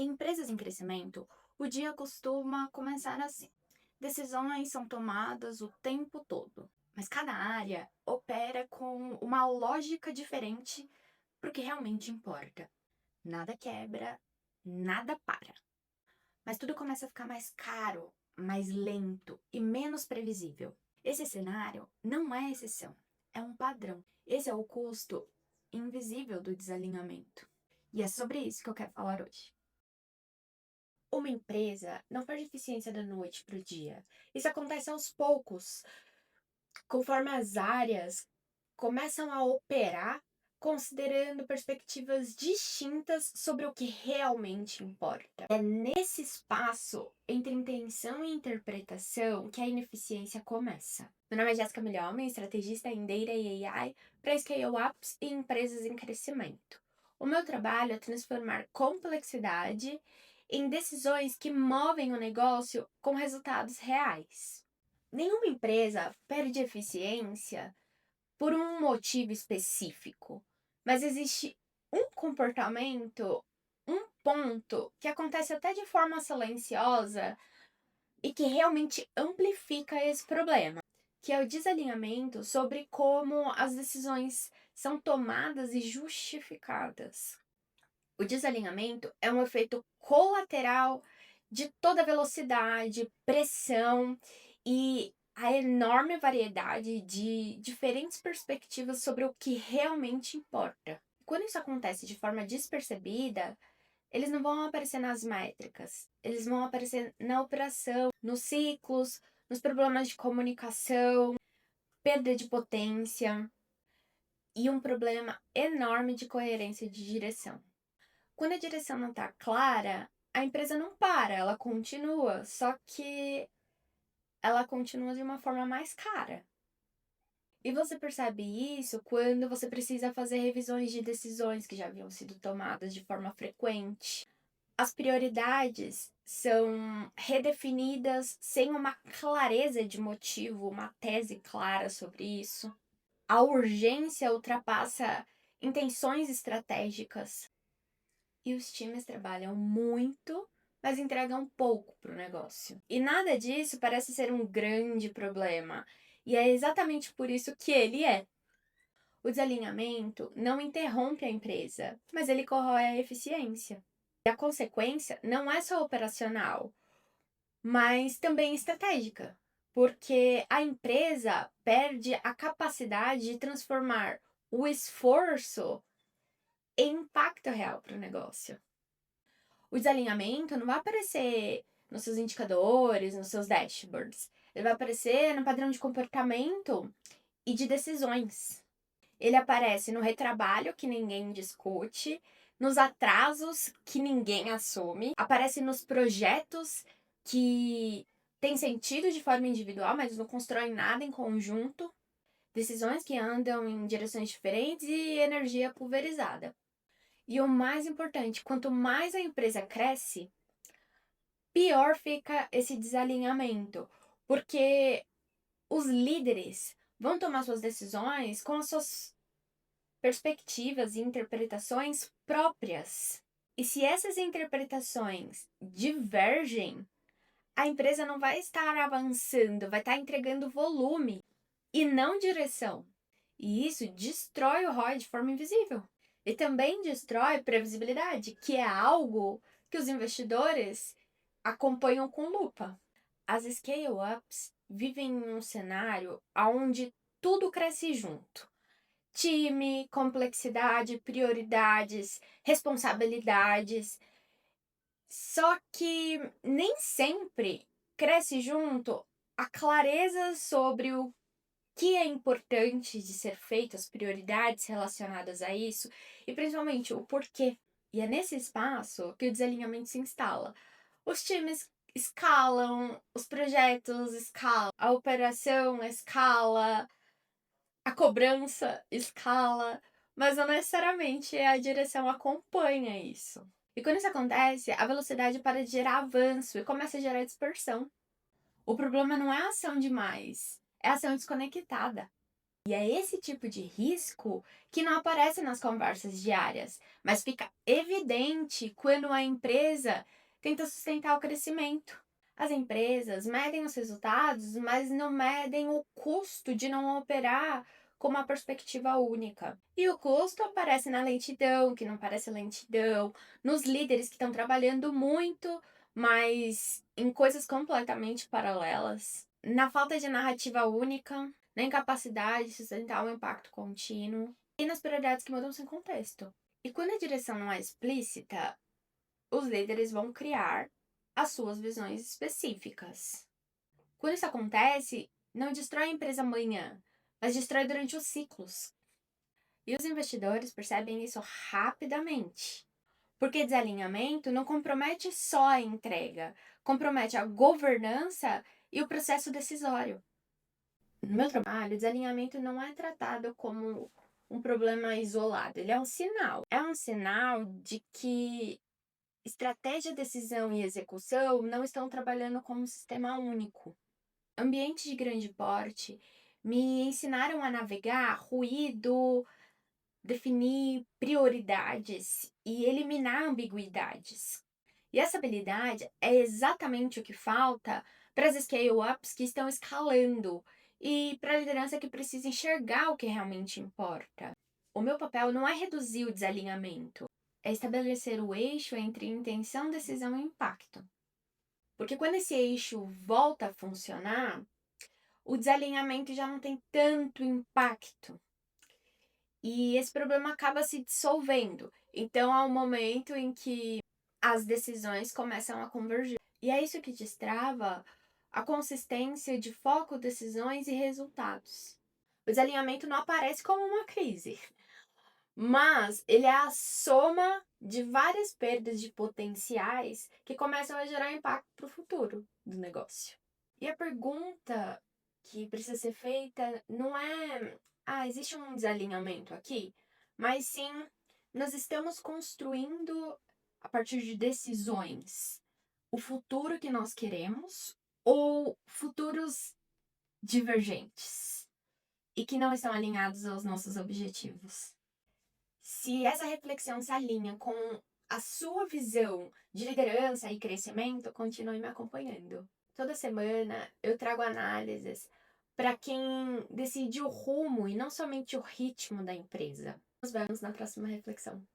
Em empresas em crescimento, o dia costuma começar assim. Decisões são tomadas o tempo todo, mas cada área opera com uma lógica diferente para o que realmente importa. Nada quebra, nada para. Mas tudo começa a ficar mais caro, mais lento e menos previsível. Esse cenário não é exceção, é um padrão. Esse é o custo invisível do desalinhamento. E é sobre isso que eu quero falar hoje. Uma empresa não perde eficiência da noite para o dia. Isso acontece aos poucos, conforme as áreas começam a operar, considerando perspectivas distintas sobre o que realmente importa. É nesse espaço entre intenção e interpretação que a ineficiência começa. Meu nome é Jéssica Milhomem, estrategista em Data e AI para scale-ups e empresas em crescimento. O meu trabalho é transformar complexidade em decisões que movem o negócio com resultados reais. Nenhuma empresa perde eficiência por um motivo específico, mas existe um comportamento, um ponto que acontece até de forma silenciosa e que realmente amplifica esse problema, que é o desalinhamento sobre como as decisões são tomadas e justificadas. O desalinhamento é um efeito colateral de toda a velocidade, pressão e a enorme variedade de diferentes perspectivas sobre o que realmente importa. Quando isso acontece de forma despercebida, eles não vão aparecer nas métricas, eles vão aparecer na operação, nos ciclos, nos problemas de comunicação, perda de potência e um problema enorme de coerência de direção. Quando a direção não está clara, a empresa não para, ela continua, só que ela continua de uma forma mais cara. E você percebe isso quando você precisa fazer revisões de decisões que já haviam sido tomadas de forma frequente. As prioridades são redefinidas sem uma clareza de motivo, uma tese clara sobre isso. A urgência ultrapassa intenções estratégicas. E os times trabalham muito, mas entregam pouco para o negócio. E nada disso parece ser um grande problema. E é exatamente por isso que ele é. O desalinhamento não interrompe a empresa, mas ele corrói a eficiência. E a consequência não é só operacional, mas também estratégica, porque a empresa perde a capacidade de transformar o esforço em impacto real para o negócio. O desalinhamento não vai aparecer nos seus indicadores, nos seus dashboards. Ele vai aparecer no padrão de comportamento e de decisões. Ele aparece no retrabalho que ninguém discute, nos atrasos que ninguém assume, aparece nos projetos que têm sentido de forma individual, mas não constroem nada em conjunto, decisões que andam em direções diferentes e energia pulverizada. E o mais importante, quanto mais a empresa cresce, pior fica esse desalinhamento, porque os líderes vão tomar suas decisões com as suas perspectivas e interpretações próprias. E se essas interpretações divergem, a empresa não vai estar avançando, vai estar entregando volume e não direção. E isso destrói o ROI de forma invisível. E também destrói previsibilidade, que é algo que os investidores acompanham com lupa. As scale-ups vivem em um cenário onde tudo cresce junto. Time, complexidade, prioridades, responsabilidades. Só que nem sempre cresce junto a clareza sobre o que é importante de ser feito, as prioridades relacionadas a isso e principalmente o porquê. E é nesse espaço que o desalinhamento se instala. Os times escalam, os projetos escalam, a operação escala, a cobrança escala, mas não necessariamente a direção acompanha isso. E quando isso acontece, a velocidade para de gerar avanço e começa a gerar dispersão. O problema não é a ação demais, é a ação desconectada. E é esse tipo de risco que não aparece nas conversas diárias, mas fica evidente quando a empresa tenta sustentar o crescimento. As empresas medem os resultados, mas não medem o custo de não operar com uma perspectiva única. E o custo aparece na lentidão, que não parece lentidão, nos líderes que estão trabalhando muito, mas em coisas completamente paralelas, na falta de narrativa única, na incapacidade de sustentar um impacto contínuo e nas prioridades que mudam sem contexto. E quando a direção não é explícita, os líderes vão criar as suas visões específicas. Quando isso acontece, não destrói a empresa amanhã, mas destrói durante os ciclos. E os investidores percebem isso rapidamente. Porque desalinhamento não compromete só a entrega, compromete a governança e o processo decisório. No meu trabalho, desalinhamento não é tratado como um problema isolado, ele é um sinal. É um sinal de que estratégia, decisão e execução não estão trabalhando como um sistema único. Ambientes de grande porte me ensinaram a navegar ruído, definir prioridades e eliminar ambiguidades. E essa habilidade é exatamente o que falta para as scale-ups que estão escalando e para a liderança que precisa enxergar o que realmente importa. O meu papel não é reduzir o desalinhamento, é estabelecer o eixo entre intenção, decisão e impacto. Porque quando esse eixo volta a funcionar, o desalinhamento já não tem tanto impacto. E esse problema acaba se dissolvendo. Então, há um momento em que as decisões começam a convergir. E é isso que destrava a consistência de foco, decisões e resultados. O desalinhamento não aparece como uma crise, mas ele é a soma de várias perdas de potenciais que começam a gerar impacto para o futuro do negócio. E a pergunta que precisa ser feita não é, existe um desalinhamento aqui? Mas sim, nós estamos construindo, a partir de decisões, o futuro que nós queremos ou futuros divergentes e que não estão alinhados aos nossos objetivos? Se essa reflexão se alinha com a sua visão de liderança e crescimento, continue me acompanhando. Toda semana eu trago análises para quem decide o rumo e não somente o ritmo da empresa. Nos vemos na próxima reflexão.